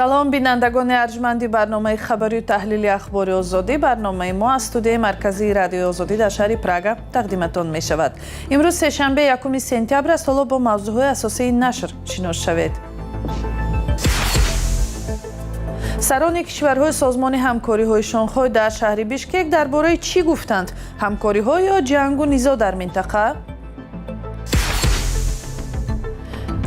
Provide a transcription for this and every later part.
سلام بینندگان ارجمند برنامه خبری و تحلیل اخبار آزادی. برنامه ما از استودیوی مرکزی رادیو آزادی در شهر پراگ تقدیمتان می شود. امروز سه‌شنبه 1 سپتامبر است. حالا با موضوعهای اساسی نشر شناس شوید. سران کشورهای سازمان همکاری‌های شانگهای در شهر بیشکک درباره چی گفتند؟ همکاری‌ها یا جنگ و نزاع در منطقه؟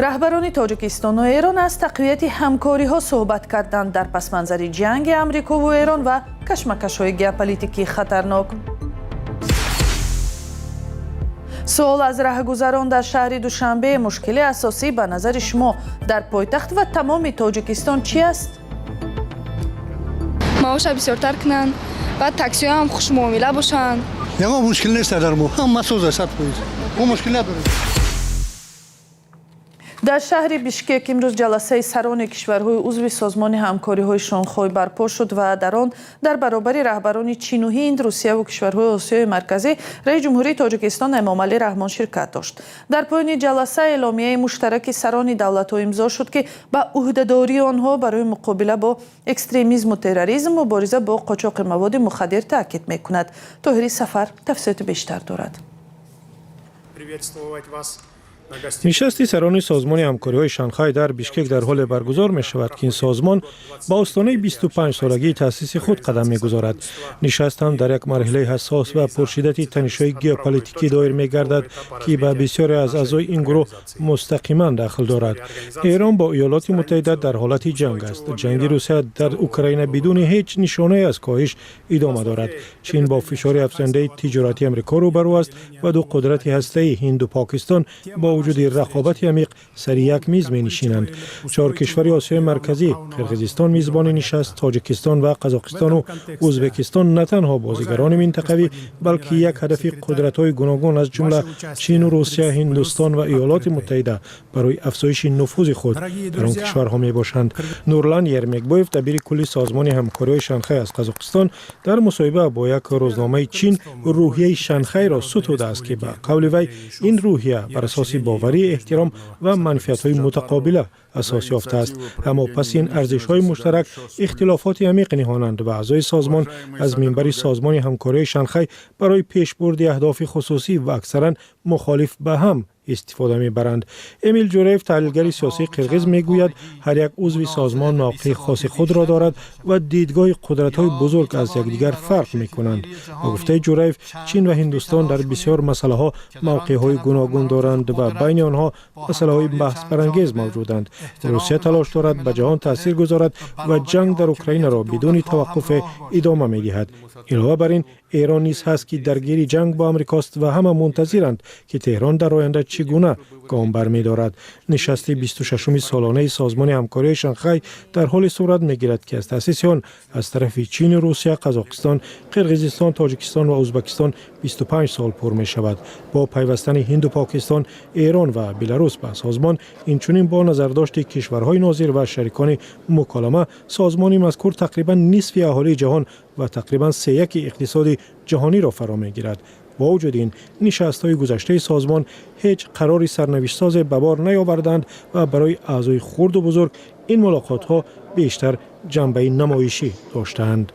رهبران تاجیکستان و ایران از تقویت همکاری‌ها صحبت کردند در پس‌منظر جنگ امریکا و ایران و کشمکش‌های ژئوپلیتیکی خطرناک. سوال از راهگذران در شهر دوشنبه: مشکل اساسی به نظر شما در پایتخت و تمام تاجیکستان چی است؟ معاش بسیارتر کنند، بعد تاکسی هم خوش معامله باشند. ما مشکل نیست در ما، هم مسئول است ما مشکل نداریم. در شهر بیشکک امروز جلسه سران کشورهای عضو سازمان همکاری‌های شانگهای برپا شد و در آن در برابر رهبران چین و هند، روسیه و کشورهای آسیای مرکزی رئیس جمهوری تاجیکستان امامعلی رحمان شرکت داشت. در پایان جلسه اعلامیه مشترک سران دولت‌ها امضا شد که به عهده‌داری آنها برای مقابله با اکستریمیسم و تروریسم مبارزه با قاچاق مواد مخدر تاکید می‌کند. طاهری سفر تفصیلات بیشتر دارد. نشست سران سازمان همکاری‌های شانگهای در بیشکک در حال برگزار می شود که این سازمان با آستانه 25 سالگی تأسیس خود قدم می گذارد. نشست هم در یک مرحله حساس و پرشدت تنش‌های ژئوپلیتیکی دایر می گردد که به بسیاری از اعضای این گروه مستقیما دخل دارد. ایران با ایالات متحده در حالت جنگ است. جنگ روسیه در اوکراین بدون هیچ نشانه از کاهش ادامه دارد. چین با فشار افزوده تجارتی آمریکا روبرو است و دو قدرت هسته‌ای هند و پاکستان با وجود رقابت عمیق سر یک میز می نشینند. 4 کشور آسیای مرکزی، قرقیزستان میزبان نشست، تاجیکستان و قزاقستان و ازبکستان نه تنها بازیگران منطقوی بلکه یک هدف قدرت‌های گوناگون از جمله چین و روسیه، هندوستان و ایالات متحده برای افزایش نفوذ خود در آن کشورها می باشند. نورلان یرمکبویف دبیر کلی سازمان همکاری شانگهای از قزاقستان در مصاحبه با یک روزنامه چین روحیه شانگهای را ستوده است که به قول وی این روحیه بر اساس باوری، احترام و منفعت‌های متقابله اساس یافته است. اما پس این ارزش‌های مشترک اختلافات عمیق نهانند و اعضای سازمان از منبر سازمان همکاری شانگهای برای پیشبرد اهداف خصوصی و اکثرا مخالف به هم استفاده می‌برند. امیل جوریف تحلیلگر سیاسی قرقیز میگوید هر یک عضو سازمان موقع خاص خود را دارد و دیدگاه قدرت‌های بزرگ از یکدیگر فرق می‌کنند. با گفته جوریف چین و هندوستان در بسیار مسائل‌ها موقع‌های گوناگون دارند و بین آنها مسائل‌های بحث برانگیز موجودند. روسیه تلاش دارد به جهان تاثیر گذارد و جنگ در اوکراین را بدون توقف ادامه می‌دهد. علاوه بر این ایران نیز هست که درگیر جنگ با آمریکاست و همه منتظرند که تهران در آینده چگونه گام برمی‌دارد. نشست 26 سالانه سازمان همکاری شانگهای در حال صورت می‌گیرد که از تأسیس آن از طرف چین، روسیه، قزاقستان، قرقیزستان، تاجیکستان و ازبکستان 25 سال پر می‌شود. با پیوستن هند و پاکستان، ایران و بلاروس به سازمان، اینچنین با نظرداشت کشورهای ناظر و شریکان مکالمه، سازمان مذکور تقریبا نصف اهالی جهان و تقریبا 3/1 اقتصاد جهانی را فرا می‌گیرد. با وجود این نشست‌های گذشته سازمان هیچ قراری سرنوشت‌ساز به بار نیاوردند و برای اعضای خرد و بزرگ این ملاقات‌ها بیشتر جنبه نمایشی داشتند.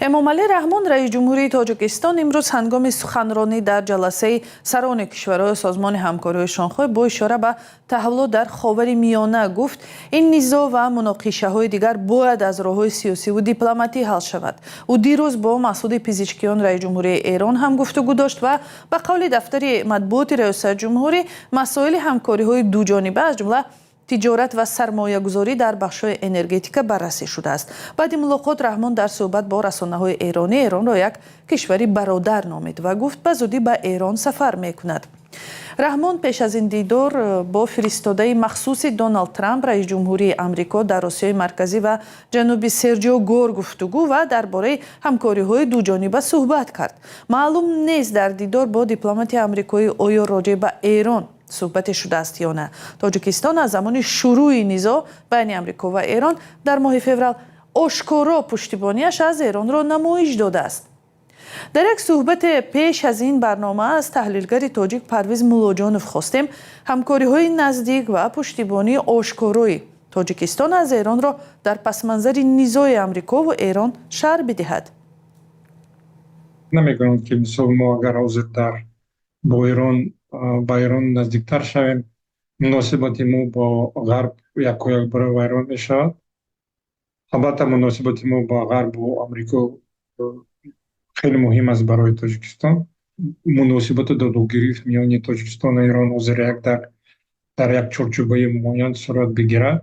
امامعلی رحمان رئیس جمهوری تاجیکستان امروز هنگام سخنرانی در جلسه سران کشورهای سازمان همکاری شانگهای با اشاره به تحولات در خاورمیانه گفت این نزاع و مناقشه‌های دیگر باید از راه‌های سیاسی و دیپلماتی حل شود. او دیروز با مسعود پزشکیان رئیس جمهوری ایران هم گفتگو داشت و به قول دفتر مطبوعات ریاست جمهوری مسائل همکاری‌های دوجانبه از جمله تجارت و سرمایه گذاری در بخش‌های انرژتیک بررسی شده است. بعد ملاقات رحمان در صحبت با رسانه‌های ایرانی ایران را یک کشوری برادر نامید و گفت به زودی به ایران سفر می‌کند. رحمان پیش از این دیدار با فرستاده مخصوص دونالد ترامپ رئیس جمهوری آمریکا در آسیای مرکزی و جنوبی سرجیو گور گفتگو و درباره همکاری‌های دوجانبه صحبت کرد. معلوم نیست در دیدار با دیپلمات آمریکایی آیا راجع به ایران صحبت شده است یا نه. تاجیکستان از زمان شروع نزاع بین آمریکا و ایران در ماه فوریه آشکارا پشتیبانیش از ایران را نمایش داده است. در یک صحبت پیش از این برنامه از تحلیلگر تاجیک پرویز مولاجانوف خواستیم همکاری‌های نزدیک و پشتیبانی آشکارای тоҷикистон аз эронро дар пасманзари низои амрико ва эрон шарҳ бидиҳад. намегӯям ки мисол мо агар ҳозир ба эрон наздиктар шавем, муносибати мо бо ғарб якояк барои вайрон мешавад. албатта муносибати мо ба ғарбу амрико хеле муҳим аст барои тоҷикистон. муносибати додугирифт миёни тоҷикистон ва эрон ҳозир дар як чорчӯбаи муайян сурат бигирад.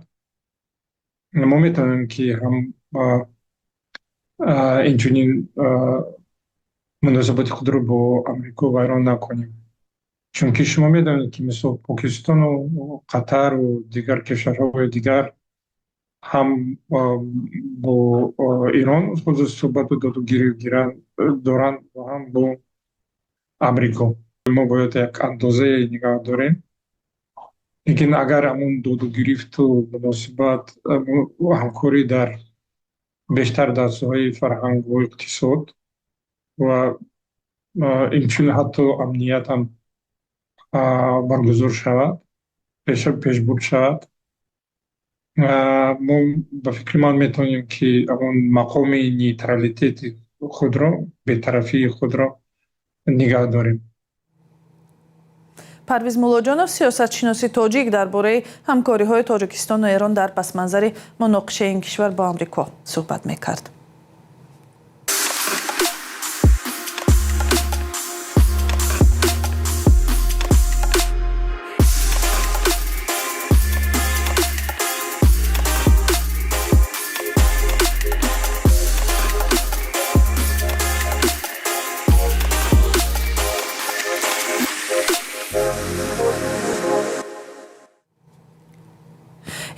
мо метавонем ки ҳам инчунин муносибати худро бо амрико вайрон накунем, чунки шумо медонед ки мисол покистону қатару дигар кишварҳои дигар ҳам бо эрон ҳозир суҳбату додугирӣ доранд ва ҳам бо амрико. мо бояд як андозае нигаҳ дорем. лекин агар ҳамун додугирифту муносибат ҳамкорӣ дар бештар дар соҳаи фарҳангу иқтисод ва инчунин ҳатто амният ҳам баргузор шавад, пешбурд шавад, мо ба фикри ман метавонем ки ҳамон мақоми нейтралитети худро, бетарафии худро нигаҳ дорем. парвиз муллоҷонов, сиёсатшиноси тоҷик, дар бораи ҳамкориҳои тоҷикистону эрон дар пасманзари муноқишаи ин кишвар бо амрико суҳбат мекард.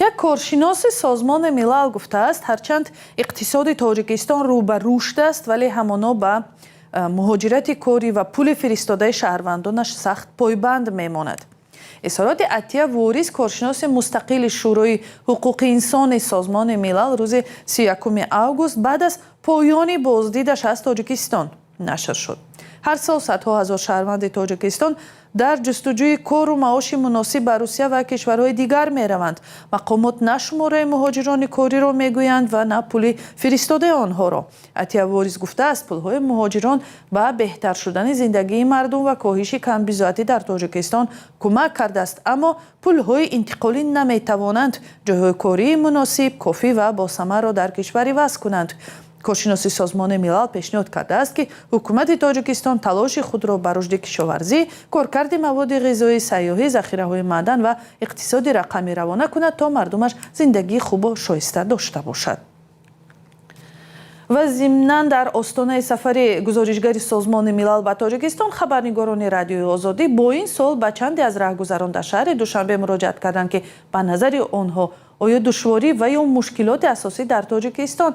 як коршиноси созмони милал гуфтааст, ҳарчанд иқтисоди тоҷикистон рӯ ба рушд аст, вале ҳамоно ба муҳоҷирати корӣ ва пули фиристодаи шаҳрвандонаш сахт пойбанд мемонад. изҳороти атия ворис, коршиноси мустақили шӯрои ҳуқуқи инсони созмони милал рӯзи 31 август баъд аз поёни боздидаш аз тоҷикистон нашр шуд. ҳар сол садҳо ҳазор шаҳрванди тоҷикистон дар ҷустуҷӯи кору маоши муносиб ба Русия ва кишварҳои дигар мераванд. мақомот на шумораи муҳоҷирони кориро мегӯянд ва на пули фиристодаи онҳоро. атия ворис гуфтааст, пулҳои муҳоҷирон ба беҳтар шудани зиндагии мардум ва коҳиши камбизоатӣ дар тоҷикистон кӯмак кардааст, аммо пулҳои интиқолӣ наметавонанд ҷойҳои кории муносиб, кофӣ ва босамарро дар кишвар иваз кунанд. коршиноси созмони милал пешниҳод кардааст ки ҳукумати тоҷикистон талоши худро ба рушди кишоварзӣ, коркарди маводи ғизоӣ, сайёҳӣ, захираҳои маъдан ва иқтисоди рақамӣ равона кунад, то мардумаш зиндагии хубу шоиста дошта бошад. ва зимнан дар остонаи сафари гузоришгари созмони милал ба тоҷикистон хабарнигорони радиои озодӣ бо ин сол ба чанде аз раҳгузарон дар шаҳри Душанбе муроҷиат карданд ки ба назари онҳо оё душворӣ ва ё мушкилоти асосӣ дар тоҷикистон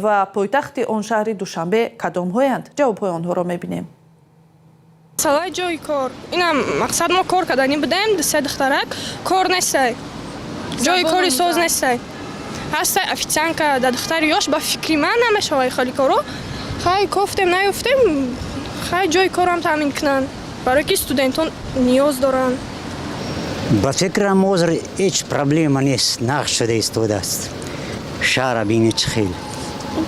ва пойтахти он шаҳри Душанбе кадомҳоянд? ҷавобҳои онҳоро мебинем. масъалаи ҷойи кор, инам мақсад мо кор кардани будаем, се духтарак кор нестай, ҷойи кори соз нестай, ҳастай официантка да духтари ёш ба фикри ман намешавай хали коро, хай кофтем наёфтем, хай ҷойи корам таъмин кунанд, барои ки студентон ниёз доранд. ба фикрам ҳозир ҳеҷ проблема нест, нақш шуда истодааст. шаҳра бинӣ чӣ хел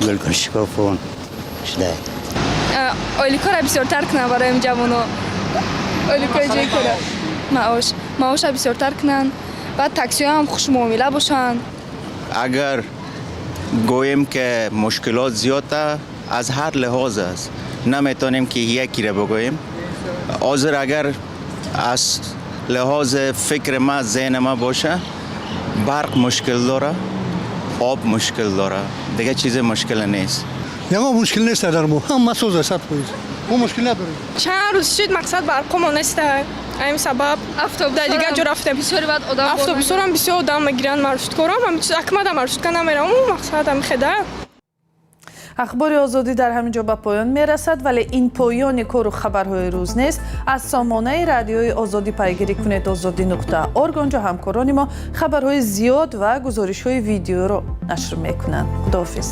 гулгул шикофон шуда. Ойликора бисёртар кунанд барои ҷавоно. Ойликои ҷойи кора. Маоша бисёртар кунанд. Баъд таксиҳоям хушмуомила бошанд. агар гӯем ки мушкилот зиёда аз ҳар лиҳоз аст, наметонем ки якиро бигӯем. ҳозир агар аз лиҳози фикри ма, зеҳни ма боша, барқ мушкил дора, об мушкил дора, дигар чизе мушкил нест. Ямо мушкил нест дар мо, ҳама соз аст 100%. мо мушкил надорем. Чанд рӯз шуд мақсад барқомон нестай. ҳамин сабаб дар дигар ҷо рафтем. автобусорам бисёр одам мегиранд, маршруткорам ҳамин чиз акмада маршрутка намеравам, мақсад ҳамин хеда. ахбори озодӣ дар ҳамин ҷо ба поён мерасад, вале ин поёни кору хабарҳои рӯз нест. аз сомонаи радиои озодӣ пайгирӣ кунед озодӣ.орг. онҷо ҳамкорони мо хабарҳои зиёд ва гузоришҳои видеоро нашр мекунанд. худоҳофиз.